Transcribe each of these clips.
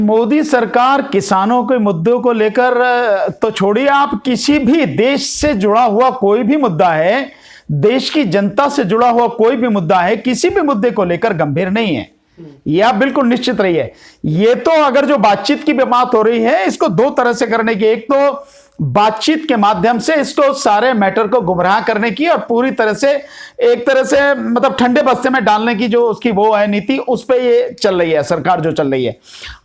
मोदी सरकार किसानों के मुद्दों को लेकर तो छोड़िए, आप किसी भी देश से जुड़ा हुआ कोई भी मुद्दा है, देश की जनता से जुड़ा हुआ कोई भी मुद्दा है, किसी भी मुद्दे को लेकर गंभीर नहीं है। यह आप बिल्कुल निश्चित रहिए। ये तो अगर जो बातचीत की बात हो रही है, इसको दो तरह से करने की, एक तो बातचीत के माध्यम से इसको सारे मैटर को गुमराह करने की और पूरी तरह से एक तरह से मतलब ठंडे बस्ते में डालने की जो उसकी वो है नीति, उस पे ये चल रही है सरकार जो चल रही है।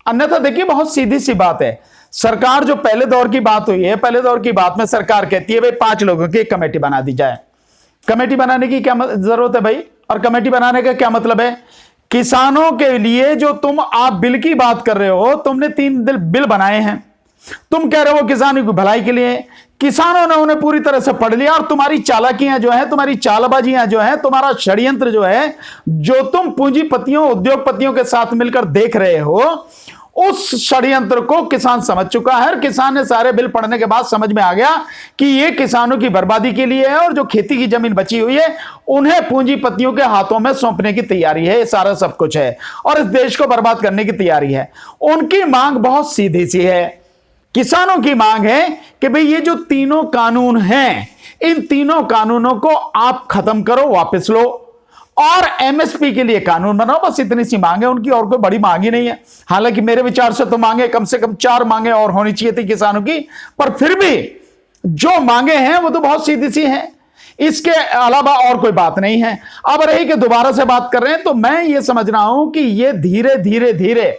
अन्यथा देखिए बहुत सीधी सी बात है, सरकार जो पहले दौर की बात हुई है, पहले दौर की बात में सरकार कहती है भाई 5 लोगों की एक कमेटी बना दी जाए। कमेटी बनाने की क्या जरूरत है भाई? और कमेटी बनाने का क्या मतलब है? किसानों के लिए जो आप बिल की बात कर रहे हो, तुमने 3 बिल बनाए हैं, तुम कह रहे हो किसानों की भलाई के लिए, किसानों ने उन्हें पूरी तरह से पढ़ लिया और तुम्हारी चालाकियां जो है, तुम्हारी चालबाजियां जो है, तुम्हारा षड्यंत्र जो है, जो तुम पूंजीपतियों उद्योगपतियों के साथ मिलकर देख रहे हो, उस षड्यंत्र को किसान समझ चुका है। और किसान ने सारे बिल पढ़ने के बाद समझ में आ गया कि यह किसानों की बर्बादी के लिए है और जो खेती की जमीन बची हुई है उन्हें पूंजीपतियों के हाथों में सौंपने की तैयारी है। सारा सब कुछ है और इस देश को बर्बाद करने की तैयारी है। उनकी मांग बहुत सीधी सी है। किसानों की मांग है कि भाई ये जो तीनों कानून हैं, इन तीनों कानूनों को आप खत्म करो, वापस लो और एमएसपी के लिए कानून बनाओ। बस इतनी सी मांग है उनकी, और कोई बड़ी मांग ही नहीं है। हालांकि मेरे विचार से तो मांगे कम से कम 4 मांगे और होनी चाहिए थी किसानों की, पर फिर भी जो मांगे हैं वो तो बहुत सीधी सी हैं। इसके अलावा और कोई बात नहीं है। अब रही कि दोबारा से बात कर रहे हैं, तो मैं ये समझ रहा हूं कि ये धीरे धीरे धीरे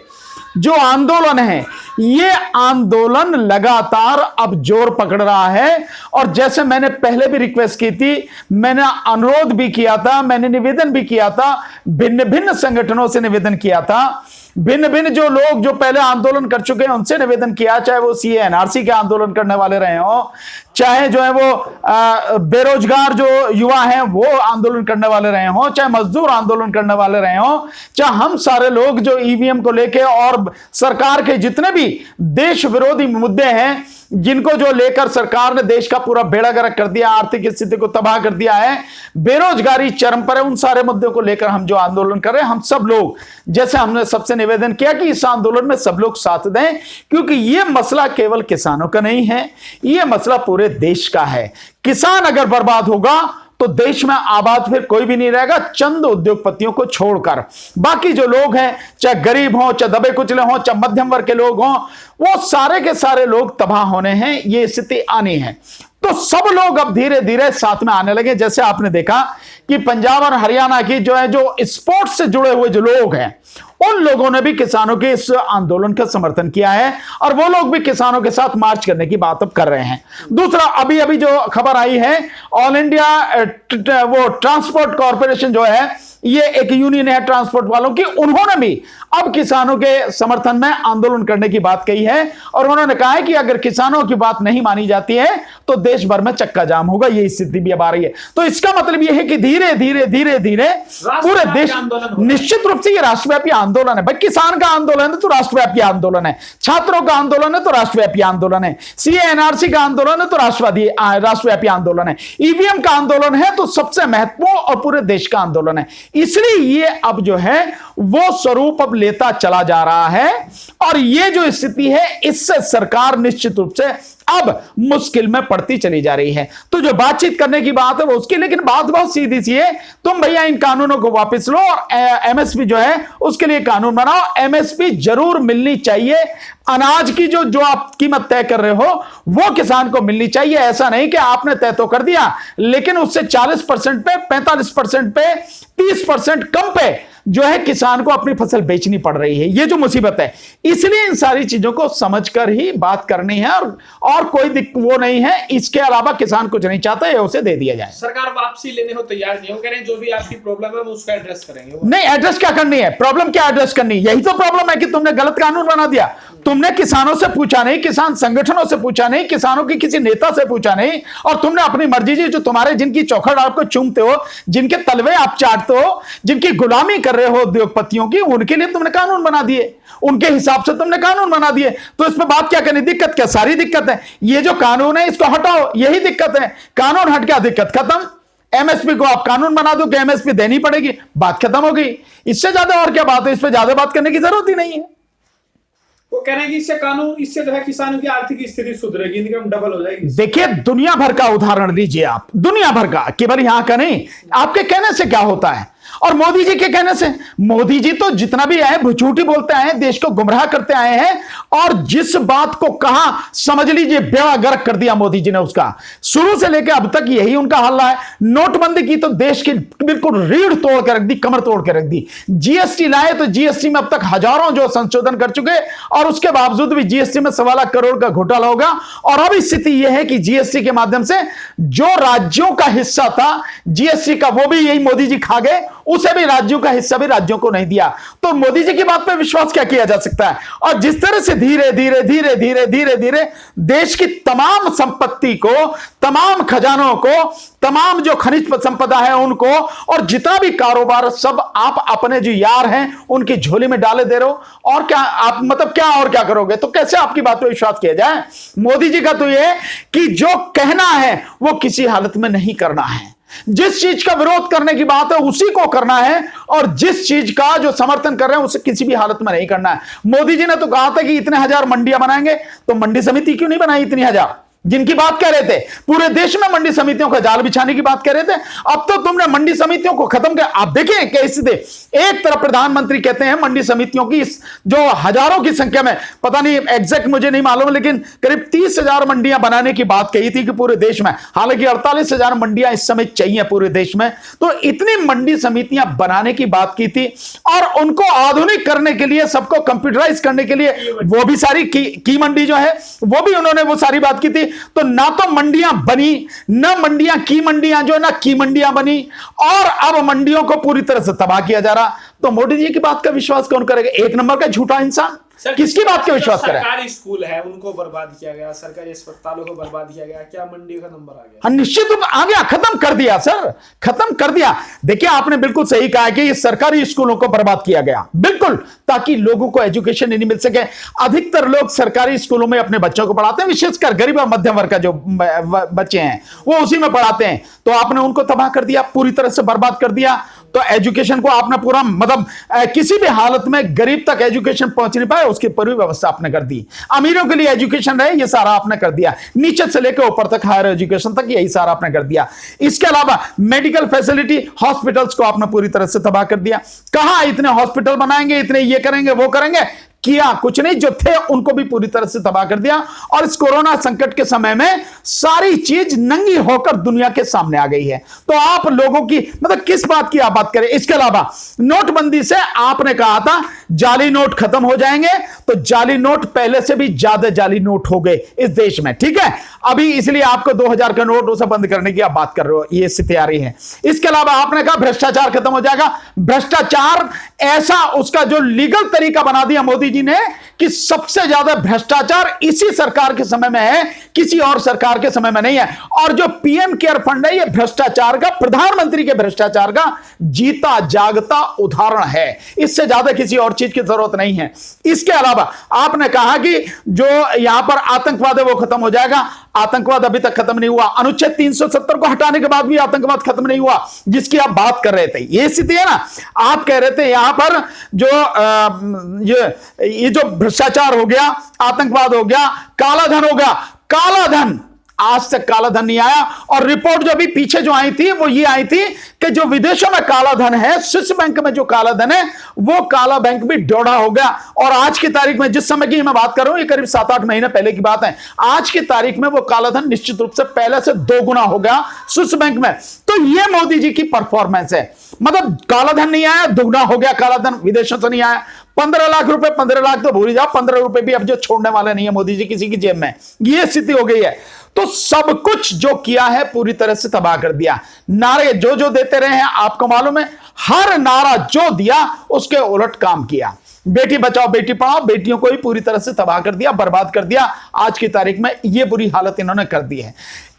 जो आंदोलन है, ये आंदोलन लगातार अब जोर पकड़ रहा है। और जैसे मैंने पहले भी रिक्वेस्ट की थी, मैंने अनुरोध भी किया था, मैंने निवेदन भी किया था, भिन्न भिन्न संगठनों से निवेदन किया था, भिन्न भिन्न जो लोग जो पहले आंदोलन कर चुके हैं उनसे निवेदन किया, चाहे वो सीए एनआरसी के आंदोलन करने वाले रहे हो, चाहे जो है वो बेरोजगार जो युवा हैं वो आंदोलन करने वाले रहे हो, चाहे मजदूर आंदोलन करने वाले रहे हो, चाहे हम सारे लोग जो ईवीएम को लेके और सरकार के जितने भी देश विरोधी मुद्दे हैं जिनको जो लेकर सरकार ने देश का पूरा बेड़ा गर्क कर दिया, आर्थिक स्थिति को तबाह कर दिया है, बेरोजगारी चरम पर है, उन सारे मुद्दों को लेकर हम जो आंदोलन कर रहे हैं, हम सब लोग जैसे हमने सबसे निवेदन किया कि इस आंदोलन में सब लोग साथ दें, क्योंकि यह मसला केवल किसानों का नहीं है, यह मसला पूरे देश का है। किसान अगर बर्बाद होगा तो देश में आबाद फिर कोई भी नहीं रहेगा, चंद उद्योगपतियों को छोड़कर। बाकी जो लोग हैं, चाहे गरीब हो, चाहे दबे कुचले हो, चाहे मध्यम वर्ग के लोग हों, वो सारे के सारे लोग तबाह होने हैं, ये स्थिति आनी है। तो सब लोग अब धीरे धीरे साथ में आने लगे। जैसे आपने देखा कि पंजाब और हरियाणा की जो है, जो स्पोर्ट्स से जुड़े हुए जो लोग हैं, उन लोगों ने भी किसानों के इस आंदोलन का समर्थन किया है और वो लोग भी किसानों के साथ मार्च करने की बात अब कर रहे हैं। दूसरा, अभी अभी जो खबर आई है, ऑल इंडिया वो ट्रांसपोर्ट कॉर्पोरेशन जो है, ये एक यूनियन है ट्रांसपोर्ट वालों की, उन्होंने भी अब किसानों के समर्थन में आंदोलन करने की बात कही है और उन्होंने कहा है कि अगर किसानों की बात नहीं मानी जाती है तो देश भर में चक्का जाम होगा। ये स्थिति भी अब आ रही है। तो इसका मतलब यह है कि धीरे धीरे धीरे धीरे पूरे देश, निश्चित रूप से ये राष्ट्रव्यापी आंदोलन है भाई। किसान का आंदोलन है तो राष्ट्रव्यापी आंदोलन है, छात्रों का आंदोलन है तो राष्ट्रव्यापी आंदोलन है, सीए एनआरसी का आंदोलन है तो राष्ट्रव्यापी आंदोलन है, ईवीएम का आंदोलन है तो सबसे महत्वपूर्ण और पूरे देश का आंदोलन है। इसलिए ये अब जो है वो स्वरूप अब लेता चला जा रहा है और ये जो स्थिति है, इससे सरकार निश्चित रूप से अब मुश्किल में पड़ती चली जा रही है। तो जो बातचीत करने की बात है वो उसकी, लेकिन बात बहुत सीधी सी है, तुम भैया इन कानूनों को वापस लो और एमएसपी जो है उसके लिए कानून बनाओ। एमएसपी जरूर मिलनी चाहिए, अनाज की जो आप कीमत तय कर रहे हो वो किसान को मिलनी चाहिए। ऐसा नहीं कि आपने तय तो कर दिया लेकिन उससे 40% पे, 45% पे, 30% कम पे जो है किसान को अपनी फसल बेचनी पड़ रही है। ये जो मुसीबत है, इसलिए इन सारी चीजों को समझकर ही बात करनी है और कोई वो नहीं है। इसके अलावा किसान कुछ नहीं चाहता है, उसे दे दिया जाए। सरकार वापसी लेने को तैयार नहीं हो, कह रहे हैं जो भी आपकी प्रॉब्लम है वो उसका एड्रेस करेंगे। नहीं, एड्रेस क्या करनी है? प्रॉब्लम क्या एड्रेस करनी? यही तो प्रॉब्लम है कि तुमने गलत कानून बना दिया। तुमने किसानों से पूछा नहीं, किसान संगठनों से पूछा नहीं, किसानों के किसी नेता से पूछा नहीं, और तुमने अपनी मर्जी से जो तुम्हारे जिनकी चौखट आपको चूमते हो, जिनके तलवे आप चाटते हो, जिनकी गुलामी कर रहे हो उद्योगपतियों की, उनके लिए तुमने कानून बना दिए, उनके हिसाब से तुमने कानून बना दिए। तो इसमें बात क्या करनी? दिक्कत क्या? सारी दिक्कत है। ये जो कानून है इसको हटाओ, यही दिक्कत है। कानून हट गया, दिक्कत खत्म। एमएसपी को आप कानून बना दो कि एमएसपी देनी पड़ेगी, बात खत्म हो गई। इससे ज्यादा और क्या बात है? इस पर ज्यादा बात करने की जरूरत ही नहीं है। वो कह रहे हैं कि इससे जो है किसानों की आर्थिक स्थिति सुधरेगी, इनकम डबल हो जाएगी। देखिए, दुनिया भर का उदाहरण लीजिए आप, दुनिया भर का, केवल यहां का नहीं। आपके कहने से क्या होता है और मोदी जी के कहने से? मोदी जी तो जितना भी है झूठी बोलते आए हैं, देश को गुमराह करते आए हैं, और जिस बात को कहा समझ लीजिए बेड़ा गर्क कर दिया मोदी जी ने उसका। शुरू से लेकर अब तक यही उनका हल्ला है। नोटबंदी की तो देश की बिल्कुल रीढ़ तोड़ के रख दी, कमर तोड़ के रख दी। जीएसटी लाए तो जीएसटी में अब तक हजारों जो संशोधन कर चुके, और उसके बावजूद भी जीएसटी में 1.25 लाख करोड़ का घोटाला होगा। और अब स्थिति यह है कि जीएसटी के माध्यम से जो राज्यों का हिस्सा था जीएसटी का, वो भी यही मोदी जी खा गए, उसे भी राज्यों का हिस्सा भी राज्यों को नहीं दिया। तो मोदी जी की बात पर विश्वास क्या किया जा सकता है? और जिस तरह से धीरे धीरे धीरे धीरे धीरे धीरे देश की तमाम संपत्ति को, तमाम खजानों को, तमाम जो खनिज संपदा है उनको, और जितना भी कारोबार सब आप अपने जो यार हैं उनकी झोली में डाले दे रहे हो। और क्या आप मतलब क्या और क्या करोगे? तो कैसे आपकी बात पर विश्वास किया जाए? मोदी जी का तो यह कि जो कहना है वो किसी हालत में नहीं करना है। जिस चीज का विरोध करने की बात है उसी को करना है, और जिस चीज का जो समर्थन कर रहे हैं उसे किसी भी हालत में नहीं करना है। मोदी जी ने तो कहा था कि इतने 1000 मंडियां बनाएंगे, तो मंडी समिति क्यों नहीं बनाई इतनी 1000 जिनकी बात कर रहे थे? पूरे देश में मंडी समितियों का जाल बिछाने की बात कर रहे थे। अब तो तुमने मंडी समितियों को खत्म कर, आप देखिए कैसे थे। एक तरफ प्रधानमंत्री कहते हैं मंडी समितियों की जो हजारों की संख्या में, पता नहीं एग्जैक्ट मुझे नहीं मालूम, लेकिन करीब 30,000 मंडियां बनाने की बात कही थी कि पूरे देश में। हालांकि 48,000 मंडियां इस समय चाहिए पूरे देश में। तो इतनी मंडी समितियां बनाने की बात की थी, और उनको आधुनिक करने के लिए, सबको कंप्यूटराइज करने के लिए, वो भी सारी की मंडी जो है वो भी उन्होंने वो सारी बात की थी। तो ना तो मंडियां बनी, ना मंडियां की मंडियां जो ना की मंडियां बनी, और अब मंडियों को पूरी तरह से तबाह किया जा रहा। तो मोदी जी की बात का विश्वास कौन करेगा? एक नंबर का झूठा इंसान किसकी बात का विश्वास करे? सरकारी स्कूल है उनको बर्बाद किया गया, सरकारी अस्पतालों को बर्बाद किया गया, क्या मंडी का नंबर आ गया? हाँ, निश्चित रूप आ गया, खत्म कर दिया सर, खत्म कर दिया। देखिए, आपने बिल्कुल सही कहा कि इस सरकारी स्कूलों को बर्बाद किया गया, बिल्कुल, ताकि लोगों को एजुकेशन नहीं मिल सके। अधिकतर लोग सरकारी स्कूलों में अपने बच्चों को पढ़ाते हैं, विशेषकर गरीब और मध्यम वर्ग का जो बच्चे हैं वो उसी में पढ़ाते हैं। तो आपने उनको तबाह कर दिया, पूरी तरह से बर्बाद कर दिया। तो एजुकेशन को आपने पूरा मतलब किसी भी हालत में गरीब तक एजुकेशन पहुंच नहीं पाए उसकी पूरी व्यवस्था आपने कर दी। अमीरों के लिए एजुकेशन रहे ये सारा आपने कर दिया, नीचे से लेकर ऊपर तक हायर एजुकेशन तक यही सारा आपने कर दिया। इसके अलावा मेडिकल फैसिलिटी, हॉस्पिटल्स को आपने पूरी तरह से तबाह कर दिया। कहां इतने हॉस्पिटल बनाएंगे, इतने ये करेंगे वो करेंगे, किया कुछ नहीं, जो थे उनको भी पूरी तरह से तबाह कर दिया। और इस कोरोना संकट के समय में सारी चीज नंगी होकर दुनिया के सामने आ गई है। तो आप लोगों की मतलब किस बात की आप बात करें? इसके अलावा नोटबंदी से आपने कहा था जाली नोट खत्म हो जाएंगे, तो जाली नोट पहले से भी ज्यादा जाली नोट हो गए इस देश में, ठीक है। अभी इसलिए आपको 2000 का नोट उसे बंद करने की आप बात कर रहे हो, ये स्थिति आ रही है। इसके अलावा आपने कहा भ्रष्टाचार खत्म हो जाएगा। भ्रष्टाचार ऐसा उसका जो लीगल तरीका बना दिया मोदी जी ने कि सबसे ज्यादा भ्रष्टाचार इसी सरकार के समय में है, किसी और सरकार के समय में नहीं है। और जो पीएम केयर फंड है, ये भ्रष्टाचार का, प्रधानमंत्री के भ्रष्टाचार का जीता जागता उदाहरण है। इससे ज्यादा किसी और चीज की जरूरत नहीं है। इसके अलावा आपने कहा कि जो यहां पर आतंकवाद है वो खत्म हो जाएगा। आतंकवाद अभी तक खत्म नहीं हुआ। अनुच्छेद 370 को हटाने के बाद भी आतंकवाद खत्म नहीं हुआ, जिसकी आप बात कर रहे थे। ये स्थिति है ना। आप कह रहे थे यहां पर जो ये जो भ्रष्टाचार हो गया, आतंकवाद हो गया, काला धन हो गया। काला धन, आज तक काला धन नहीं आया। और रिपोर्ट जो अभी पीछे जो आई थी वो ये आई थी कि जो विदेशों में काला धन है, स्विस बैंक में जो काला धन है, वो काला बैंक भी डोढ़ा हो गया। और आज की तारीख में, जिस समय की मैं बात कर रहा हूं, ये करीब 7-8 महीने पहले की बात है, आज की तारीख में वो काला धन निश्चित रूप से पहले से 2 गुना हो गया स्विस बैंक में। तो ये मोदी जी की परफॉर्मेंस है। मतलब काला धन नहीं आया, दुगना हो गया काला धन, विदेशों से नहीं आया। 15 लाख रुपए, 15 लाख तो भूल जाओ, 15 रुपए भी अब जो छोड़ने वाले नहीं है मोदी जी किसी की जेब में। ये स्थिति हो गई है। तो सब कुछ जो किया है पूरी तरह से तबाह कर दिया। नारे जो जो देते रहे हैं, आपको मालूम है, हर नारा जो दिया उसके उलट काम किया। बेटी बचाओ बेटी पढ़ाओ, बेटियों को ही पूरी तरह से तबाह कर दिया, बर्बाद कर दिया। आज की तारीख में ये बुरी हालत इन्होंने कर दी है।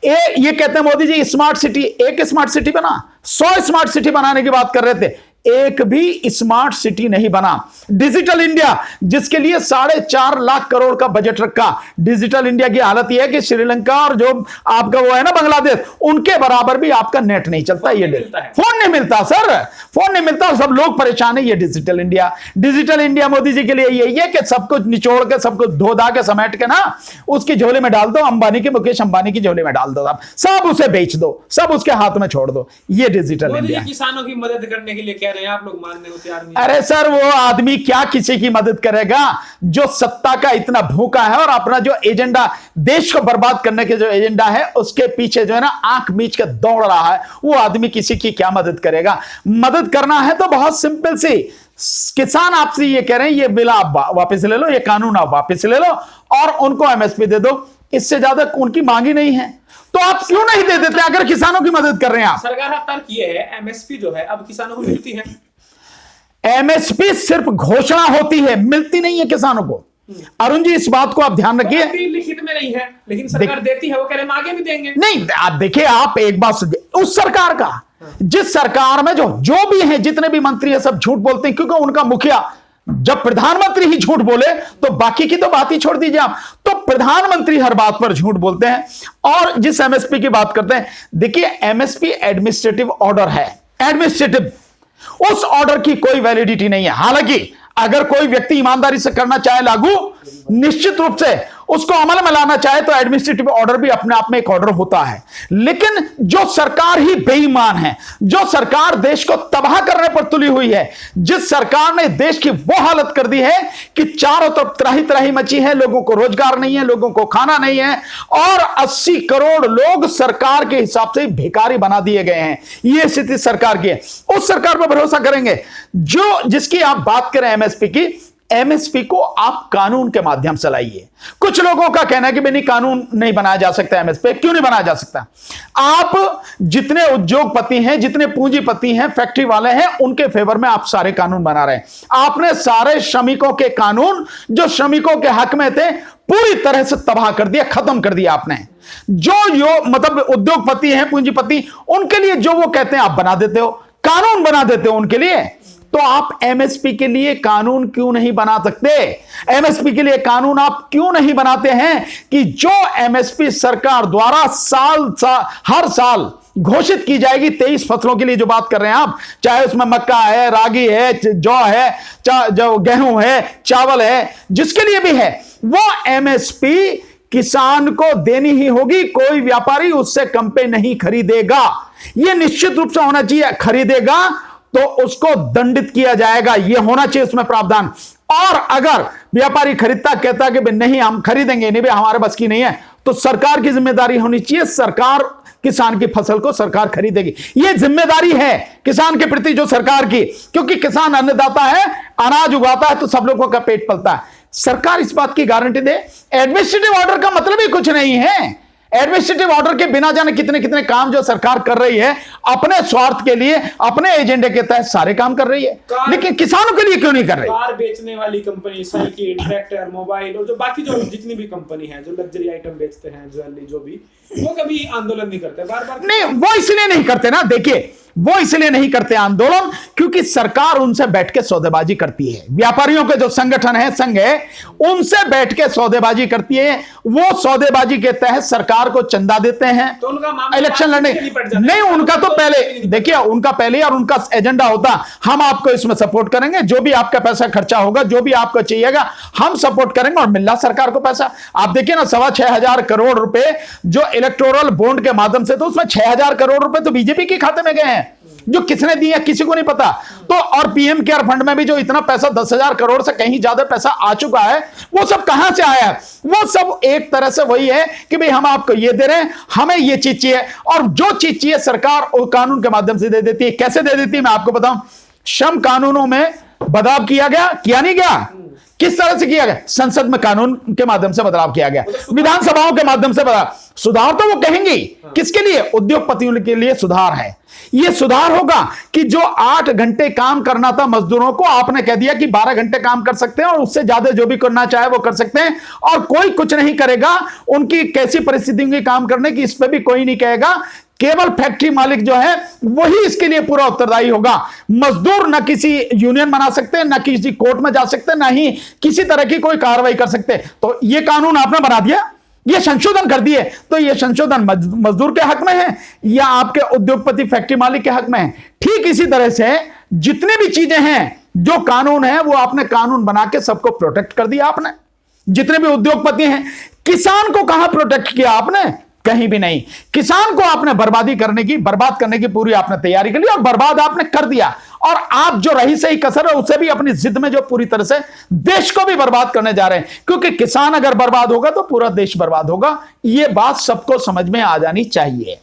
ये कहते हैं मोदी जी स्मार्ट सिटी, एक स्मार्ट सिटी बना, 100 स्मार्ट सिटी बनाने की बात कर रहे थे, एक भी स्मार्ट सिटी नहीं बना। डिजिटल इंडिया जिसके लिए 4.5 लाख करोड़ का बजट रखा, डिजिटल इंडिया की हालत यह है कि श्रीलंका और जो आपका वो है ना बांग्लादेश, उनके बराबर भी आपका नेट नहीं चलता। ये फोन नहीं मिलता सर, फोन नहीं मिलता, सब लोग परेशान है। ये डिजिटल इंडिया मोदी जी के लिए यही है कि सब कुछ निचोड़ के, सब कुछ धो धा के समेट के ना उसकी झोले में डाल दो, अंबानी की, मुकेश अंबानी की झोले में डाल दो, सब उसे बेच दो, सब उसके हाथ में छोड़ दो। ये डिजिटल इंडिया। किसानों की मदद करने के लिए कह रहे हैं, आप लोग मानने को तैयार नहीं। अरे सर, वो आदमी क्या किसी की मदद करेगा जो सत्ता का इतना भूखा है और अपना जो एजेंडा, देश को बर्बाद करने के जो एजेंडा है उसके पीछे जो है ना आंख मीच के दौड़ रहा है, वो आदमी किसी की क्या मदद करेगा। मदद करना है तो बहुत सिंपल सी, किसान आपसे ये कह रहे हैं ये बिल आप वापस ले लो, ये कानून आप वापस ले लो और उनको एमएसपी दे दो, इससे ज्यादा उनकी मांग ही नहीं है। तो आप क्यों नहीं दे देते अगर किसानों की मदद कर रहे हैं आप? सरकार का तर्क ये है एमएसपी जो है अब किसानों को मिलती है। एमएसपी सिर्फ घोषणा होती है, मिलती नहीं है किसानों को। अरुण जी, इस बात को आप ध्यान रखिए। लिखित में नहीं है, लेकिन सरकार देती है, वो कह रहे हम आगे भी देंगे। नहीं, आप देखिए, आप एक बात सुनिए, उस सरकार का, जिस सरकार में जो भी हैं, जितने भी मंत्री हैं, सब झूठ बोलते हैं, क्योंकि उनका मुखिया, जब प्रधानमंत्री ही झूठ बोले तो बाकी की तो बात ही छोड़ दीजिए आप। तो प्रधानमंत्री हर बात पर झूठ बोलते हैं। और जिस एमएसपी की बात करते हैं, देखिए एमएसपी एडमिनिस्ट्रेटिव ऑर्डर है, एडमिनिस्ट्रेटिव, उस ऑर्डर की कोई वैलिडिटी नहीं है। हालांकि अगर कोई व्यक्ति ईमानदारी से करना चाहे लागू, निश्चित रूप से उसको अमल में लाना चाहे तो एडमिनिस्ट्रेटिव ऑर्डर भी अपने आप में एक ऑर्डर होता है। लेकिन जो सरकार ही बेईमान है, जो सरकार देश को तबाह करने पर तुली हुई है, जिस सरकार ने देश की वो हालत कर दी है कि चारों तरफ त्राही त्राही मची है, लोगों को रोजगार नहीं है, लोगों को खाना नहीं है और 80 करोड़ लोग सरकार के हिसाब से भिखारी बना दिए गए हैं। यह स्थिति सरकार की है। उस सरकार पर भरोसा करेंगे जिसकी आप बात करें एमएसपी की, एमएसपी को आप कानून के माध्यम से लाइए। कुछ लोगों का कहना है कि नहीं, कानून नहीं बनाया जा सकता एमएसपी। क्यों नहीं बनाया जा सकता? आप जितने उद्योगपति हैं, जितने पूंजीपति हैं, फैक्ट्री वाले हैं, उनके फेवर में आप सारे कानून बना रहे हैं। आपने सारे श्रमिकों के कानून जो श्रमिकों के हक में थे पूरी तरह से तबाह कर दिया, खत्म कर दिया आपने। जो मतलब उद्योगपति हैं, पूंजीपति, उनके लिए जो वो कहते हैं आप बना देते हो, कानून बना देते हो उनके लिए। तो आप एमएसपी के लिए कानून क्यों नहीं बना सकते? एमएसपी के लिए कानून आप क्यों नहीं बनाते हैं कि जो एमएसपी सरकार द्वारा हर साल घोषित की जाएगी 23 फसलों के लिए, जो बात कर रहे हैं आप, चाहे उसमें मक्का है, रागी है, जौ है, जो गेहूं है, चावल है, जिसके लिए भी है, वो एमएसपी किसान को देनी ही होगी। कोई व्यापारी उससे कम पे नहीं खरीदेगा, यह निश्चित रूप से होना चाहिए। खरीदेगा तो उसको दंडित किया जाएगा, यह होना चाहिए उसमें प्रावधान। और अगर व्यापारी खरीदता कहता है कि नहीं हम खरीदेंगे नहीं, भाई हमारे बस की नहीं है, तो सरकार की जिम्मेदारी होनी चाहिए, सरकार किसान की फसल को सरकार खरीदेगी। यह जिम्मेदारी है किसान के प्रति जो सरकार की, क्योंकि किसान अन्नदाता है, अनाज उगाता है तो सब लोगों का पेट पलता है। सरकार इस बात की गारंटी दे। एडमिनिस्ट्रेटिव ऑर्डर का मतलब ही कुछ नहीं है। एडमिनिस्ट्रेटिव ऑर्डर के बिना जाने कितने कितने काम जो सरकार कर रही है अपने स्वार्थ के लिए, अपने एजेंडे के तहत सारे काम कर रही है, लेकिन किसानों के लिए क्यों नहीं कर रही? कार बेचने वाली कंपनी, साइकिल, ट्रैक्टर, मोबाइल और जो बाकी जो जितनी भी कंपनी है जो लग्जरी आइटम बेचते हैं, ज्वेलरी, जो भी, वो कभी आंदोलन नहीं करते? बार बार नहीं, वो इसलिए नहीं करते ना, देखिए वो इसलिए नहीं करते आंदोलन क्योंकि सरकार उनसे बैठ के सौदेबाजी करती है। व्यापारियों के जो संगठन है, संघ है, उनसे बैठ के सौदेबाजी करती है। वो सौदेबाजी के तहत सरकार को चंदा देते हैं, तो उनका मामला इलेक्शन लड़ने नहीं, उनका तो पहले देखिए, उनका पहले और उनका एजेंडा होता हम आपको इसमें सपोर्ट करेंगे, जो भी आपका पैसा खर्चा होगा, जो भी आपको चाहिएगा हम सपोर्ट करेंगे, और मिल रहा सरकार को पैसा। आप देखिए ना, 6,500 करोड़ रुपए जो इलेक्टोरल बॉन्ड के माध्यम से, तो उसमें 6,000 करोड़ रुपए तो बीजेपी के खाते में गए हैं, जो किसने दिया किसी को नहीं पता। तो और पीएम केयर फंड में भी जो इतना पैसा 10,000 करोड़ से कहीं ज्यादा पैसा आ चुका है, वो सब कहां से आया है? वो सब एक तरह से वही है कि भाई हम आपको ये दे रहे हैं, हमें ये चीज चाहिए, और जो चीज चाहिए सरकार वो कानून के माध्यम से दे देती है। कैसे दे देती है मैं आपको बताऊं। श्रम कानूनों में बदलाव किया गया, किया नहीं गया? किस तरह से किया गया? संसद में कानून के माध्यम से बदलाव किया गया, विधानसभाओं के माध्यम से बदलाव। सुधार तो वो कहेंगे किसके लिए? उद्योगपतियों के लिए सुधार है। यह सुधार होगा कि जो 8 घंटे काम करना था मजदूरों को, आपने कह दिया कि 12 घंटे काम कर सकते हैं और उससे ज्यादा जो भी करना चाहे वो कर सकते हैं, और कोई कुछ नहीं करेगा। उनकी कैसी परिस्थिति होगी काम करने की, इस पर भी कोई नहीं कहेगा। केवल फैक्ट्री मालिक जो है वही इसके लिए पूरा उत्तरदायी होगा। मजदूर न किसी यूनियन बना सकते, न किसी कोर्ट में जा सकते, न ही किसी तरह की कोई कार्रवाई कर सकते। तो ये कानून आपने बना दिया, ये संशोधन कर दिए, तो ये संशोधन मजदूर के हक में है या आपके उद्योगपति फैक्ट्री मालिक के हक में है? ठीक इसी तरह से जितनी भी चीजें हैं, जो कानून है वो आपने कानून बना के सबको प्रोटेक्ट कर दिया आपने। जितने भी उद्योगपति हैं, किसान को कहां प्रोटेक्ट किया आपने? कहीं भी नहीं। किसान को आपने बर्बाद करने की पूरी आपने तैयारी कर ली और बर्बाद आपने कर दिया। और आप जो रही सही कसर है उसे भी अपनी जिद में जो पूरी तरह से देश को भी बर्बाद करने जा रहे हैं, क्योंकि किसान अगर बर्बाद होगा तो पूरा देश बर्बाद होगा। यह बात सबको समझ में आ जानी चाहिए।